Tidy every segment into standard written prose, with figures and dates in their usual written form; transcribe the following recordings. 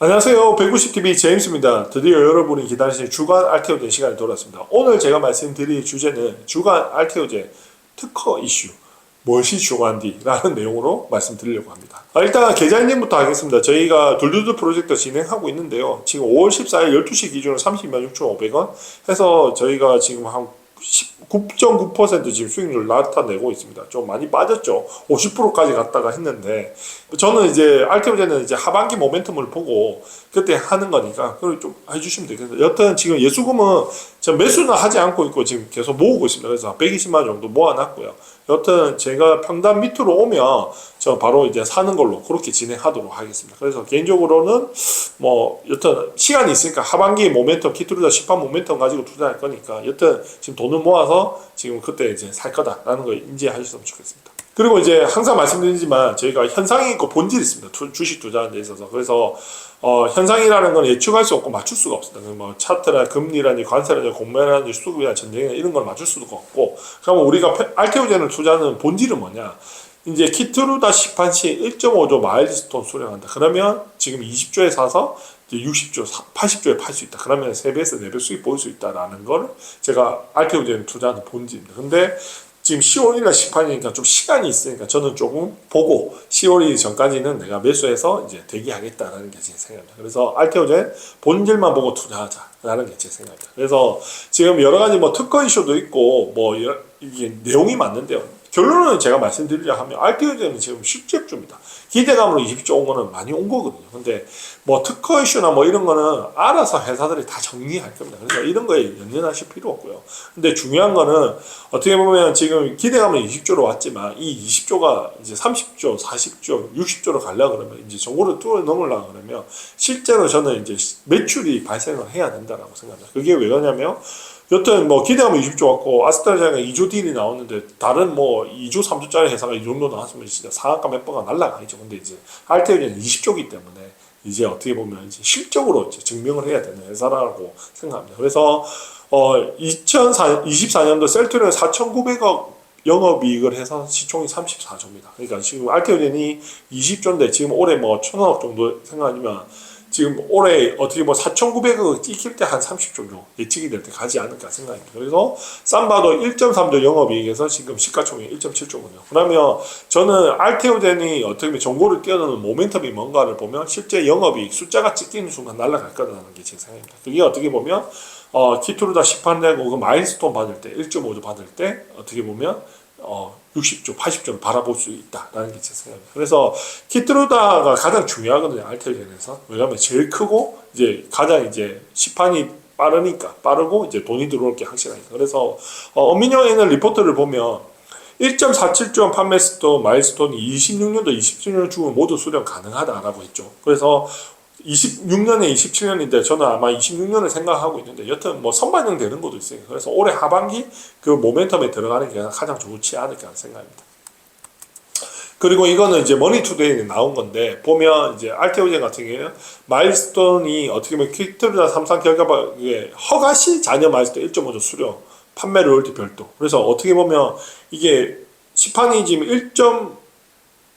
안녕하세요. 190TV 제임스입니다. 드디어 여러분이 기다리신 주간 알테오제 시간이 돌아왔습니다. 오늘 제가 말씀드릴 주제는 주간 알테오제 특허 이슈 무엇이 중요한디? 라는 내용으로 말씀드리려고 합니다. 일단 계좌이행부터 하겠습니다. 저희가 둘두두 프로젝트 진행하고 있는데요. 지금 5월 14일 12시 기준으로 30만 6,500원 해서 저희가 지금 한 9.9% 지금 수익률 나타내고 있습니다. 좀 많이 빠졌죠. 50%까지 갔다가 했는데 저는 이제 알테오제는 이제 하반기 모멘텀을 보고 그때 하는 거니까 그걸 좀 해주시면 되겠습니다. 여튼 지금 예수금은 저 매수는 하지 않고 있고 지금 계속 모으고 있습니다. 그래서 120만 원 정도 모아놨고요. 여튼 제가 평단 밑으로 오면 저 바로 이제 사는 걸로 그렇게 진행하도록 하겠습니다. 그래서 개인적으로는 뭐 여튼 시간이 있으니까 하반기 모멘텀 키트루다 10판 모멘텀 가지고 투자할 거니까 여튼 지금 돈을 모아서 지금 그때 이제 살 거다라는 걸 인지하셨으면 좋겠습니다. 그리고 이제 항상 말씀드리지만 저희가 현상이 있고 본질이 있습니다. 주식 투자하는 데 있어서. 그래서 현상이라는 건 예측할 수 없고 맞출 수가 없습니다. 뭐 차트나 금리라든지 관세라든지 공매라든지 수급이나 전쟁이나 이런 걸 맞출 수가 없고, 그러면 우리가 알테오제를 투자하는 본질은 뭐냐? 이제 키트루다 시판시 1.5조 마일스톤 수령한다. 그러면 지금 20조에 사서 이제 60조, 80조에 팔 수 있다. 그러면 3배에서 4배 수익 보일 수 있다라는 걸 제가 알테오제를 투자하는 본질입니다. 근데 지금 10월 1일 시판이니까 좀 시간이 있으니까 저는 조금 보고 10월 1일 전까지는 내가 매수해서 이제 대기하겠다라는 게 제 생각입니다. 그래서 알테오제 본질만 보고 투자하자라는 게 제 생각입니다. 그래서 지금 여러 가지 뭐 특허 이슈도 있고 뭐 이게 내용이 맞는데요. 결론은 제가 말씀드리려 하면 알테오제는 지금 실적주입니다. 기대감으로 20조 온 거는 많이 온 거거든요. 근데 뭐 특허 이슈나 뭐 이런 거는 알아서 회사들이 다 정리할 겁니다. 그래서 이런 거에 연연하실 필요 없고요. 근데 중요한 거는 어떻게 보면 지금 기대감은 20조로 왔지만 이 20조가 이제 30조, 40조, 60조로 가려고 그러면 이제 정보를 뚫어 넘으려고 그러면 실제로 저는 이제 매출이 발생을 해야 된다라고 생각합니다. 그게 왜 그러냐면 여튼 뭐 기대하면 20조 왔고 아스트라제네카 2조 딜이 나왔는데 다른 뭐 2조 3조짜리 회사가 이 정도 나왔으면 진짜 상한가 몇 번가 날라가겠죠. 근데 이제 알테오제는 20조기 때문에 이제 어떻게 보면 이제 실적으로 이제 증명을 해야 되는 회사라고 생각합니다. 그래서 2024년도 셀트리온 4,900억 영업이익을 해서 시총이 34조입니다. 그러니까 지금 알테오젠이 20조인데 지금 올해 뭐 1,000억 정도 생각하면 지금 올해 어떻게 뭐 4,900억 찍힐 때 한 30조 정도 예측이 될 때 가지 않을까 생각합니다. 그래서 삼바도 1.3조 영업이익에서 지금 시가총액 1.7조거든요. 그러면 저는 알테오젠이 어떻게 보면 정보를 뛰어넘는 모멘텀이 뭔가를 보면 실제 영업이익 숫자가 찍히는 순간 날아갈 거라는 게 제 생각입니다. 그게 어떻게 보면 키트루다 10판되고 그 마일스톤 받을 때 1.5조 받을 때 어떻게 보면 60조, 80조를 바라볼 수 있다라는 게 제 생각입니다. 그래서 키트루다가 가장 중요하거든요, 알테오젠에서. 왜냐하면 제일 크고 이제 가장 이제 시판이 빠르고 이제 돈이 들어올 게 확실하니까. 그래서 엄민영에는 리포트를 보면 1.47조 판매스톤, 마일스톤이 26년도, 27년 중은 모두 수령 가능하다라고 했죠. 그래서 26년에 27년인데 저는 아마 26년을 생각하고 있는데 여튼 뭐 선반영 되는 것도 있어요. 그래서 올해 하반기 그 모멘텀에 들어가는 게 가장 좋지 않을까 생각합니다. 그리고 이거는 이제 머니투데이에 나온 건데 보면 이제 알테오젠 같은 경우에는 마일스톤이 어떻게 보면 키트루다 삼성 결과에 허가시 잔여 마일스톤 1.5조 수령 판매 로열티 별도. 그래서 어떻게 보면 이게 시판이 지금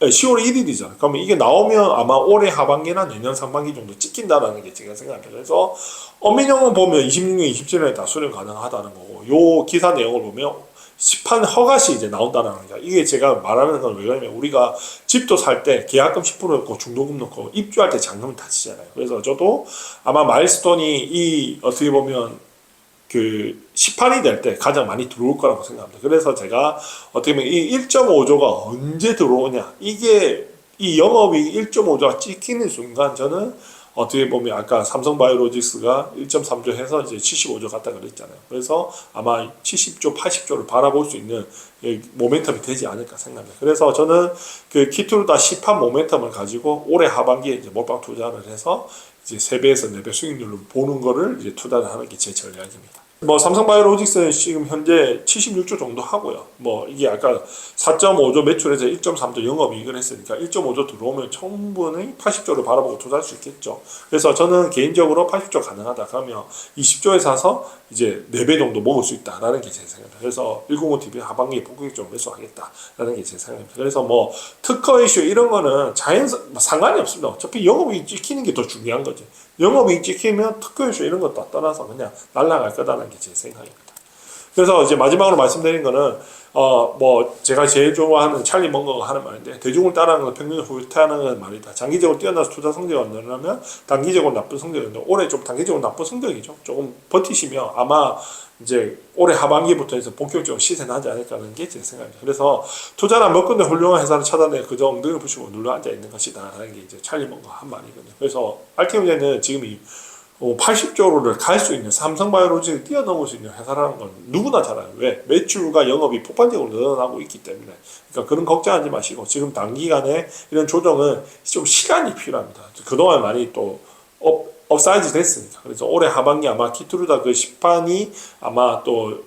10월 1일이잖아요. 그러면 이게 나오면 아마 올해 하반기나 내년 상반기 정도 찍힌다라는 게 제가 생각합니다. 그래서 엄민영은 보면 26년, 27년에 다 수령 가능하다는 거고, 요 기사 내용을 보면 시판 허가시 이제 나온다는 거. 이게 제가 말하는 건 왜 그러냐면 우리가 집도 살 때 계약금 10% 넣고 중도금 넣고 입주할 때 잔금을 다 치잖아요. 그래서 저도 아마 마일스톤이 이 어떻게 보면 그 시판이 될 때 가장 많이 들어올 거라고 생각합니다. 그래서 제가 어떻게 보면 이 1.5조가 언제 들어오냐, 이게 이 영업이 1.5조가 찍히는 순간 저는 어떻게 보면 아까 삼성바이오로직스가 1.3조 해서 이제 75조 갔다 그랬잖아요. 그래서 아마 70조, 80조를 바라볼 수 있는 모멘텀이 되지 않을까 생각합니다. 그래서 저는 그 키트루다 시판 모멘텀을 가지고 올해 하반기에 이제 몰빵 투자를 해서 이제 3배에서 4배 수익률을 보는 거를 이제 투자를 하는 게 제 전략입니다. 뭐 삼성바이오로직스는 지금 현재 76조 정도 하고요. 뭐 이게 아까 4.5조 매출에서 1.3조 영업이익을 했으니까 1.5조 들어오면 충분히 80조를 바라보고 투자할 수 있겠죠. 그래서 저는 개인적으로 80조 가능하다 그러면 20조에 사서 이제 4배 정도 먹을 수 있다라는 게 제 생각입니다. 그래서 105TV 하반기에 본격적으로 매수하겠다라는 게 제 생각입니다. 그래서 뭐 특허 이슈 이런 거는 상관이 없습니다. 어차피 영업이익 찍히는 게 더 중요한 거지. 영업이익 찍히면 특허 이슈 이런 것도 떠나서 그냥 날아갈 거다라는 게 제 생각입니다. 그래서 이제 마지막으로 말씀드린 거는 뭐 제가 제일 좋아하는 찰리 멍거가 하는 말인데 대중을 따라하는 건 평균을 후퇴하는 말이다. 장기적으로 뛰어나서 투자 성적을 얻으려면 단기적으로 나쁜 성적이 있는데 올해 좀 단기적으로 나쁜 성적이죠. 조금 버티시면 아마 이제 올해 하반기부터 해서 본격적으로 시세는 하지 않을까 하는 게 제 생각입니다. 그래서 투자란 몇 군데 훌륭한 회사를 찾아내 그저 엉덩이를 부시고 눌러 앉아 있는 것이다 라는 게 이제 찰리 멍거 한 말이거든요. 그래서 알티오제는 지금 이 80조를 갈 수 있는 삼성바이오로직을 뛰어넘을 수 있는 회사라는 건 누구나 잘 알아요. 왜? 매출과 영업이 폭발적으로 늘어나고 있기 때문에. 그러니까 그런 걱정하지 마시고 지금 단기간에 이런 조정은 좀 시간이 필요합니다. 그동안 많이 또 업사이즈 됐으니까. 그래서 올해 하반기 아마 키트루다 그 시판이 아마 또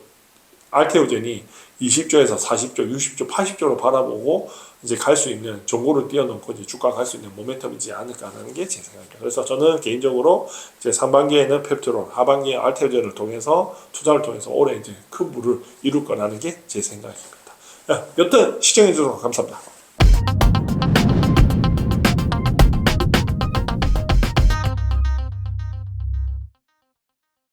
알테오젠이 20조에서 40조, 60조, 80조로 바라보고 이제 갈 수 있는 정보를 뛰어넘고 이제 주가가 갈 수 있는 모멘텀이지 않을까 하는 게 제 생각입니다. 그래서 저는 개인적으로 이제 상반기에는 펩트론, 하반기에 알테오젠을 통해서 투자를 통해서 올해 이제 큰 부를 이룰 거라는 게 제 생각입니다. 여튼 시청해 주셔서 감사합니다.